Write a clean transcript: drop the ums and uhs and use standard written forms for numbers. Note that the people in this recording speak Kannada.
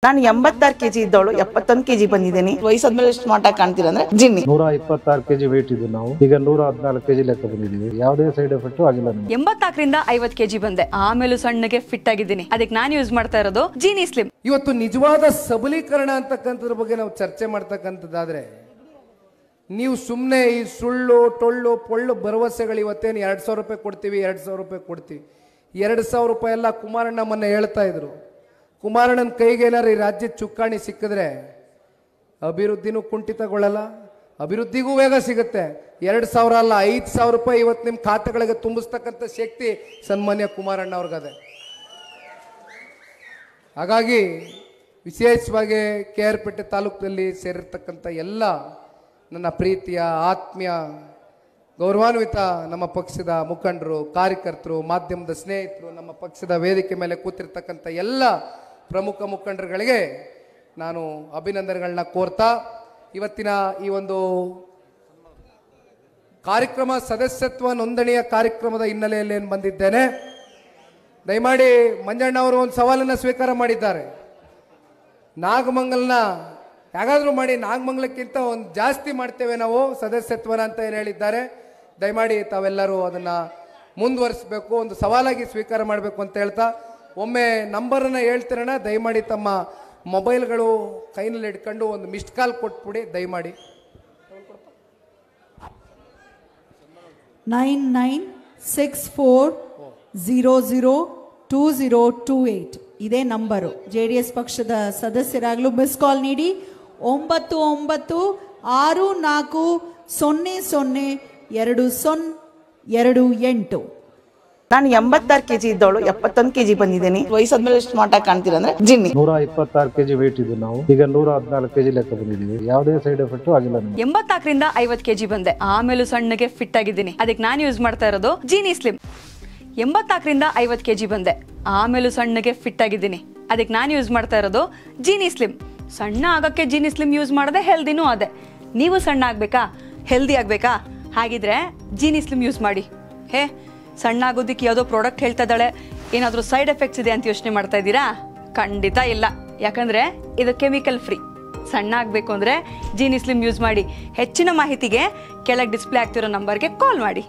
ನಾನು 86 kg ಇದ್ದವಳು 71 kg ಬಂದಿದ್ದೀನಿ. ವಯಸ್ಸಾದ್ಮೇಲೆ ಸ್ಮಾರ್ಟ್ ಆಗಿ ಕಾಣ್ತೀರಾ ಅಂದ್ರೆ ಜಿನ್ನಿ. 126 kg ವೇಟ್ ಇದ್ದು ನಾವು ಈಗ 114 kg ಲೆಕ್ಕ ಬಂದಿದ್ದೀವಿ. ಯಾವುದೇ ಸೈಡ್ ಎಫೆಕ್ಟ್ ಆಗಿಲ್ಲ. 84 ರಿಂದ 50 kg ಬಂದೆ. ಆಮೇಲೆ ಸಣ್ಣಗೆ ಫಿಟ್ ಆಗಿದ್ದೀನಿ. ಅದಕ್ಕೆ ನಾನು ಯೂಸ್ ಮಾಡ್ತಾ ಇರೋದು ಜೀನಿ ಸ್ಲಿಮ್. ಇವತ್ತು ನಿಜವಾದ ಸಬಲೀಕರಣ ಅಂತಕ್ಕಂಥದ್ರ ಬಗ್ಗೆ ನಾವು ಚರ್ಚೆ ಮಾಡ್ತಕ್ಕಂಥದ್ದಾದ್ರೆ ನೀವು ಸುಮ್ಮನೆ ಈ ಸುಳ್ಳು ಟೊಳ್ಳು ಪೊಳ್ಳು ಭರವಸೆಗಳು ಇವತ್ತೇನು 2000 ರೂಪಾಯಿ ಕೊಡ್ತೀವಿ 2000 ರೂಪಾಯಿ ಕೊಡ್ತೀವಿ 2000 ರೂಪಾಯಿ ಎಲ್ಲ ಕುಮಾರಣ್ಣ ಮೊನ್ನೆ ಹೇಳ್ತಾ ಇದ್ರು. ಕುಮಾರಣ್ಣನ ಕೈಗೆ ಏನಾರು ಈ ರಾಜ್ಯದ ಚುಕ್ಕಾಣಿ ಸಿಕ್ಕಿದ್ರೆ ಅಭಿವೃದ್ಧಿನೂ ಕುಂಠಿತಗೊಳ್ಳಲ್ಲ, ಅಭಿವೃದ್ಧಿಗೂ ವೇಗ ಸಿಗುತ್ತೆ. 2000 ಅಲ್ಲ 5000 ರೂಪಾಯಿ ಇವತ್ತು ನಿಮ್ಮ ಖಾತೆಗಳಿಗೆ ತುಂಬಿಸ್ತಕ್ಕಂಥ ಶಕ್ತಿ ಸನ್ಮಾನ್ಯ ಕುಮಾರಣ್ಣ ಅವ್ರಿಗದೆ. ಹಾಗಾಗಿ ವಿಶೇಷವಾಗಿ KR ಪೇಟೆ ತಾಲೂಕಿನಲ್ಲಿ ಸೇರಿರ್ತಕ್ಕಂಥ ಎಲ್ಲ ನನ್ನ ಪ್ರೀತಿಯ ಆತ್ಮೀಯ ಗೌರವಾನ್ವಿತ ನಮ್ಮ ಪಕ್ಷದ ಮುಖಂಡರು, ಕಾರ್ಯಕರ್ತರು, ಮಾಧ್ಯಮದ ಸ್ನೇಹಿತರು, ನಮ್ಮ ಪಕ್ಷದ ವೇದಿಕೆ ಮೇಲೆ ಕೂತಿರ್ತಕ್ಕಂಥ ಎಲ್ಲ ಪ್ರಮುಖ ಮುಖಂಡರುಗಳಿಗೆ ನಾನು ಅಭಿನಂದನೆಗಳನ್ನ ಕೋರ್ತಾ ಇವತ್ತಿನ ಈ ಒಂದು ಕಾರ್ಯಕ್ರಮ ಸದಸ್ಯತ್ವ ನೋಂದಣಿಯ ಕಾರ್ಯಕ್ರಮದ ಹಿನ್ನೆಲೆಯಲ್ಲಿ ಏನು ಬಂದಿದ್ದೇನೆ. ದಯಮಾಡಿ ಮಂಜಣ್ಣ ಅವರು ಒಂದು ಸವಾಲನ್ನು ಸ್ವೀಕಾರ ಮಾಡಿದ್ದಾರೆ. ನಾಗಮಂಗಲನ ಯಾಗಾದರೂ ಮಾಡಿ ನಾಗಮಂಗಲಕ್ಕಿಂತ ಒಂದು ಜಾಸ್ತಿ ಮಾಡ್ತೇವೆ ನಾವು ಸದಸ್ಯತ್ವನ ಅಂತ ಏನು ಹೇಳಿದ್ದಾರೆ. ದಯಮಾಡಿ ತಾವೆಲ್ಲರೂ ಅದನ್ನು ಮುಂದುವರಿಸಬೇಕು, ಒಂದು ಸವಾಲಾಗಿ ಸ್ವೀಕಾರ ಮಾಡಬೇಕು ಅಂತ ಹೇಳ್ತಾ ಒಮ್ಮೆ ನಂಬರನ್ನು ಹೇಳ್ತೀರಣ್ಣ. ದಯಮಾಡಿ ತಮ್ಮ ಮೊಬೈಲ್ಗಳು ಕೈನಲ್ಲಿ ಇಟ್ಕೊಂಡು ಒಂದು ಮಿಸ್ಡ್ ಕಾಲ್ ಕೊಟ್ಬಿಡಿ ದಯಮಾಡಿ. 9964002028 ಇದೇ ನಂಬರು. JDS ಪಕ್ಷದ ಸದಸ್ಯರಾಗಲು ಮಿಸ್ ಕಾಲ್ ನೀಡಿ 9964002028. ನಾನು 86 kg ಇದ್ದವಳು 71 kg ಬಂದಿದ್ದೀನಿ. ವಯಸ್ಸಾದ್ಮೇಲೆ ಸ್ಮಾರ್ಟ್ ಆಗಿ ಕಾಣ್ತೀರಾ ಅಂದ್ರೆ ಜಿನ್ನಿ. 126 kg ವೇಟ್ ಇದ್ದು ನಾವು ಈಗ 114 kg ಲೆಕ್ಕ ಬಂದಿದ್ದೀವಿ. ಯಾವುದೇ ಸೈಡ್ ಎಫೆಕ್ಟ್ ಆಗಿಲ್ಲ. 84 ರಿಂದ 50 kg ಬಂದೆ. ಆಮೇಲೆ ಸಣ್ಣಗೆ ಫಿಟ್ ಆಗಿದ್ದೀನಿ. ಅದಕ್ಕೆ ನಾನು ಯೂಸ್ ಮಾಡ್ತಾ ಇರೋದು ಜೀನಿ ಸ್ಲಿಮ್. 84 ರಿಂದ 50 kg ಬಂದೆ. ಆಮೇಲೆ ಸಣ್ಣಗೆ ಫಿಟ್ ಆಗಿದ್ದೀನಿ. ಅದಕ್ಕೆ ನಾನು ಯೂಸ್ ಮಾಡ್ತಾ ಇರೋದು ಜೀನಿ ಸ್ಲಿಮ್. ಸಣ್ಣ ಆಗಕ್ಕೆ ಜೀನಿ ಸ್ಲಿಮ್ ಯೂಸ್ ಮಾಡದೆ ಹೆಲ್ದಿನೂ ಅದೇ. ನೀವು ಸಣ್ಣ ಆಗ್ಬೇಕಾ, ಹೆಲ್ದಿ ಆಗ್ಬೇಕಾ? ಹಾಗಿದ್ರೆ ಜೀನಿ ಸ್ಲಿಮ್ ಯೂಸ್ ಮಾಡಿ. ಸಣ್ಣ ಆಗೋದಕ್ಕೆ ಯಾವುದೋ ಪ್ರಾಡಕ್ಟ್ ಹೇಳ್ತಾ ಇದ್ದಾಳೆ, ಏನಾದರೂ ಸೈಡ್ ಎಫೆಕ್ಟ್ಸ್ ಇದೆ ಅಂತ ಯೋಚನೆ ಮಾಡ್ತಾ ಇದ್ದೀರಾ? ಖಂಡಿತ ಇಲ್ಲ, ಯಾಕಂದ್ರೆ ಇದು ಕೆಮಿಕಲ್ ಫ್ರೀ. ಸಣ್ಣ ಆಗಬೇಕು ಅಂದರೆ ಜೀನಿ ಸ್ಲಿಮ್ ಯೂಸ್ ಮಾಡಿ. ಹೆಚ್ಚಿನ ಮಾಹಿತಿಗೆ ಕೆಳಗೆ ಡಿಸ್ಪ್ಲೇ ಆಗ್ತಿರೋ ನಂಬರ್ಗೆ ಕಾಲ್ ಮಾಡಿ.